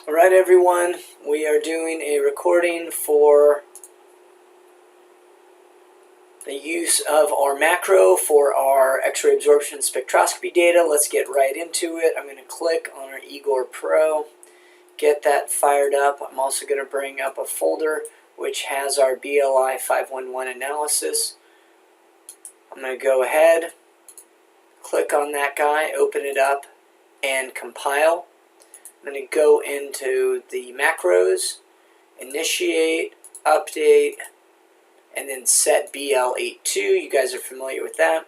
Alright everyone, we are doing a recording for the use of our macro for our X-ray absorption spectroscopy data. Let's get right into it. I'm going to click on our Igor Pro, get that fired up. I'm also going to bring up a folder which has our BLI 511 analysis. I'm going to go ahead, click on that guy, open it up, and compile. I'm going to go into the macros, initiate, update, and then set BL82. You guys are familiar with that.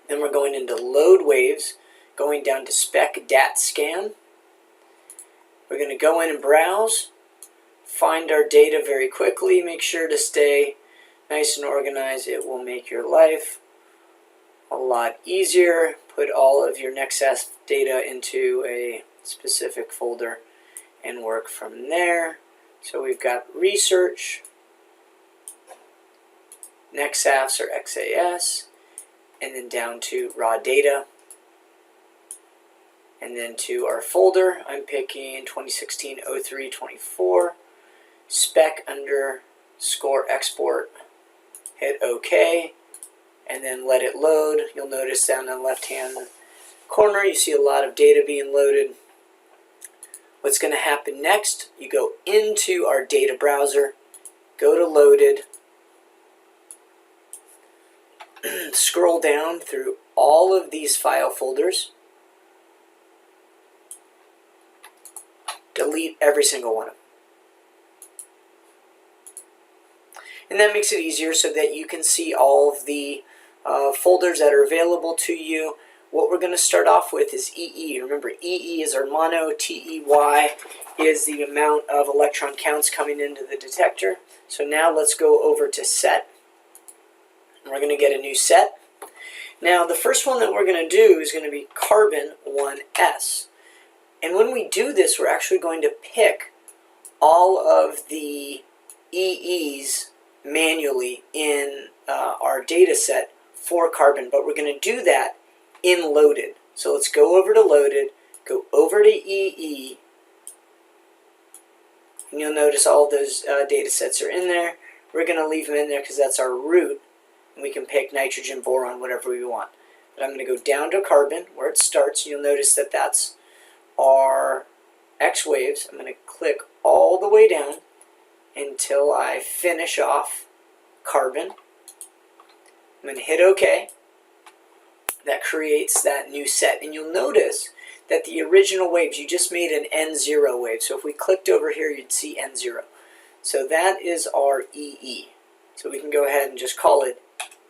Then we're going into load waves, going down to spec dat scan. We're going to go in and browse, find our data very quickly. Make sure to stay nice and organized. It will make your life a lot easier. Put all of your XAS data into a specific folder and work from there. So we've got research, XAS or XAS, and then down to raw data, and then to our folder. I'm picking 2016-03-24, spec underscore export, hit OK, and then let it load. You'll notice down in the left hand corner you see a lot of data being loaded. What's going to happen next, you go into our data browser, go to loaded, scroll down through all of these file folders, delete every single one of them. And that makes it easier so that you can see all of the folders that are available to you. What we're going to start off with is EE. Remember, EE is our mono, TEY is the amount of electron counts coming into the detector. So now let's go over to set. We're going to get a new set. Now the first one that we're going to do is going to be carbon 1s. And when we do this, we're actually going to pick all of the EEs manually in our data set for carbon, but we're going to do that in loaded. So let's go over to loaded, go over to EE, and you'll notice all of those data sets are in there. We're going to leave them in there because that's our root, and we can pick nitrogen, boron, whatever we want. But I'm going to go down to carbon where it starts. You'll notice that that's our X waves. I'm going to click all the way down until I finish off carbon. I'm going to hit OK. That creates that new set. And you'll notice that the original waves, you just made an N0 wave. So if we clicked over here, you'd see N0. So that is our EE. So we can go ahead and just call it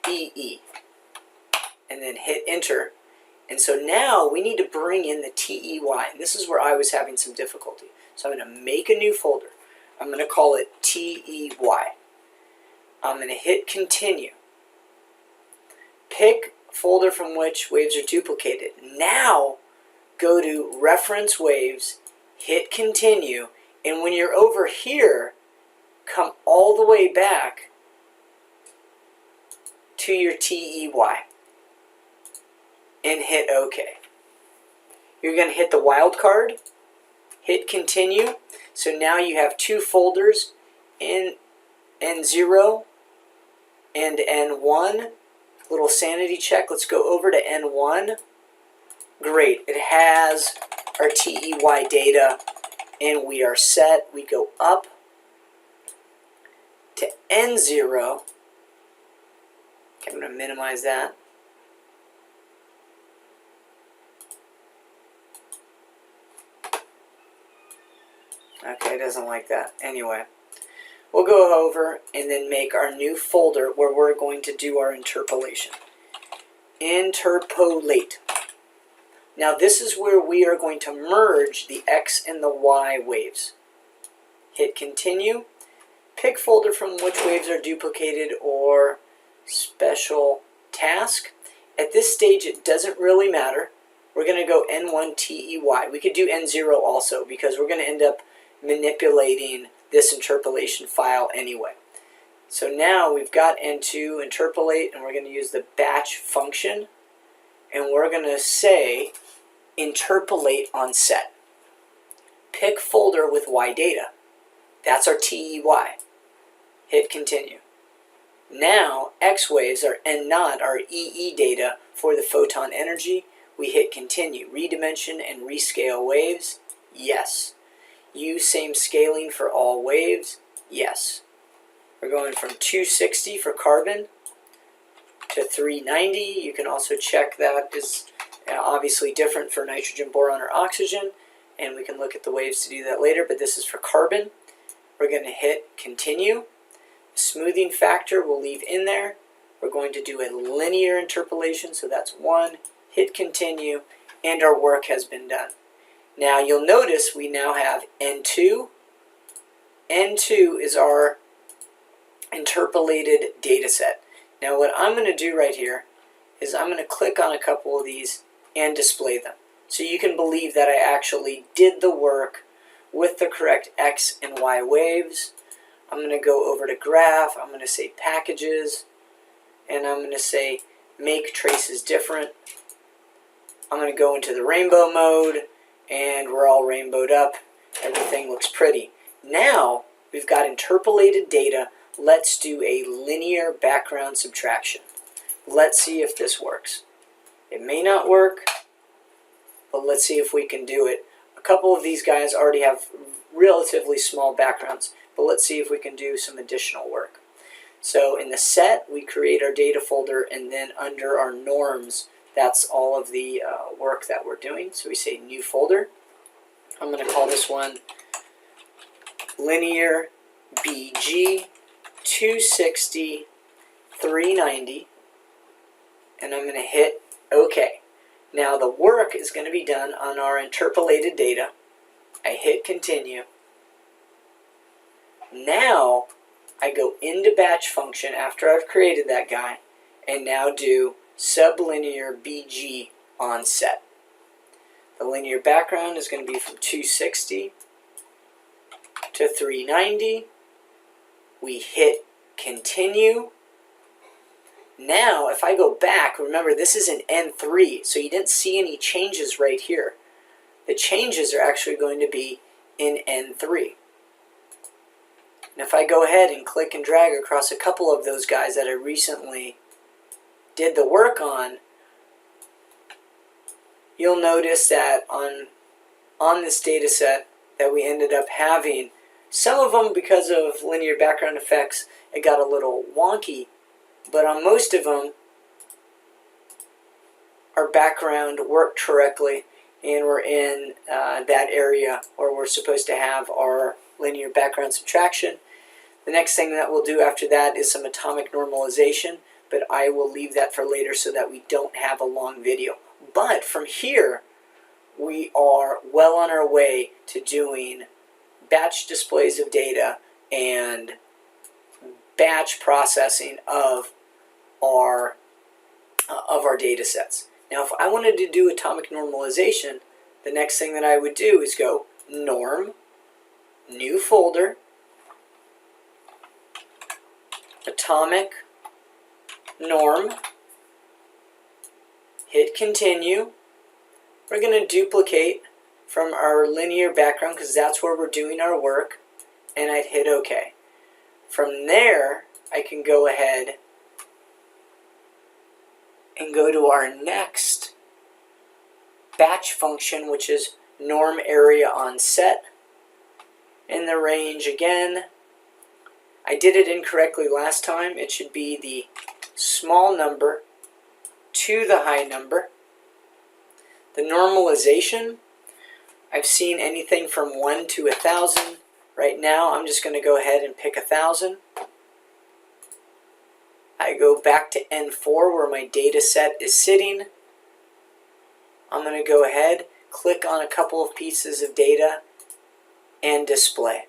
EE. And then hit enter. And so now we need to bring in the TEY. And this is where I was having some difficulty. So I'm going to make a new folder. I'm going to call it TEY. I'm going to hit continue. Pick folder from which waves are duplicated. Now go to reference waves, hit continue, and when you're over here, come all the way back to your TEY and hit OK. You're going to hit the wild card, hit continue. So now you have two folders in N0 and N1. Little sanity check. Let's go over to N1. Great. It has our TEY data and we are set. We go up to N0. Okay, I'm going to minimize that. Okay, it doesn't like that. Anyway, we'll go over and then make our new folder where we're going to do our interpolation. Interpolate. Now this is where we are going to merge the X and the Y waves. Hit continue. Pick folder from which waves are duplicated or special task. At this stage it doesn't really matter. We're going to go N1 TEY. We could do N0 also because we're going to end up manipulating this interpolation file anyway. So now we've got N2 interpolate, and we're going to use the batch function, and we're going to say interpolate on set. Pick folder with Y data. That's our TEY. Hit continue. Now X waves are and not our EE data for the photon energy. We hit continue. Redimension and rescale waves. Yes. Use same scaling for all waves. Yes. We're going from 260 for carbon to 390. You can also check that is obviously different for nitrogen, boron, or oxygen. And we can look at the waves to do that later, but this is for carbon. We're going to hit continue. Smoothing factor we'll leave in there. We're going to do a linear interpolation, so that's 1. Hit continue, and our work has been done. Now you'll notice we now have N2. N2 is our interpolated data set. Now what I'm going to do right here is I'm going to click on a couple of these and display them. So you can believe that I actually did the work with the correct X and Y waves. I'm going to go over to graph, I'm going to say packages, and I'm going to say make traces different. I'm going to go into the rainbow mode, and we're all rainbowed up. Everything looks pretty. Now we've got interpolated data. Let's do a linear background subtraction. Let's see if this works. It may not work, but let's see if we can do it. A couple of these guys already have relatively small backgrounds, but let's see if we can do some additional work. So in the set, we create our data folder, and then under our norms, that's all of the work that we're doing. So we say new folder. I'm going to call this one linear BG 260 390, and I'm going to hit OK. Now the work is going to be done on our interpolated data. I hit continue. Now I go into batch function after I've created that guy, and now do sublinear BG on set. The linear background is going to be from 260 to 390. We hit continue. Now if I go back, remember this is an N3, so you didn't see any changes right here. The changes are actually going to be in N3. And if I go ahead and click and drag across a couple of those guys that I recently did the work on, you'll notice that on this data set that we ended up having, some of them because of linear background effects, it got a little wonky, but on most of them, our background worked correctly, and we're in that area where we're supposed to have our linear background subtraction. The next thing that we'll do after that is some atomic normalization, but I will leave that for later so that we don't have a long video. But from here, we are well on our way to doing batch displays of data and batch processing of our data sets. Now, if I wanted to do atomic normalization, the next thing that I would do is go norm, new folder, atomic norm, hit continue. We're going to duplicate from our linear background because that's where we're doing our work, and I'd hit OK. From there, I can go ahead and go to our next batch function, which is norm area on set. In the range again, I did it incorrectly last time. It should be the small number to the high number. The normalization, I've seen anything from 1 to 1,000. Right now, I'm just going to go ahead and pick 1,000. I go back to N4 where my data set is sitting. I'm going to go ahead, click on a couple of pieces of data, and display.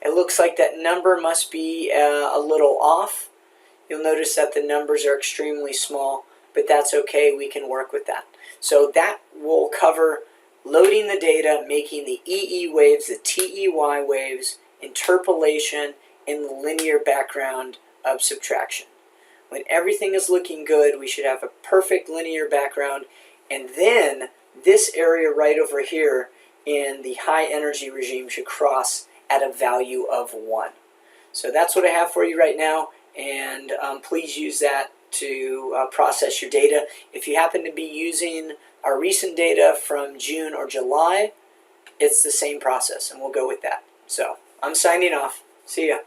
It looks like that number must be a little off. You'll notice that the numbers are extremely small, but that's okay, we can work with that. So that will cover loading the data, making the EE waves, the TEY waves, interpolation, and the linear background of subtraction. When everything is looking good, we should have a perfect linear background, and then this area right over here in the high energy regime should cross at a value of 1. So that's what I have for you right now, and please use that to process your data. If you happen to be using our recent data from June or July, it's the same process, and we'll go with that. So I'm signing off. See ya.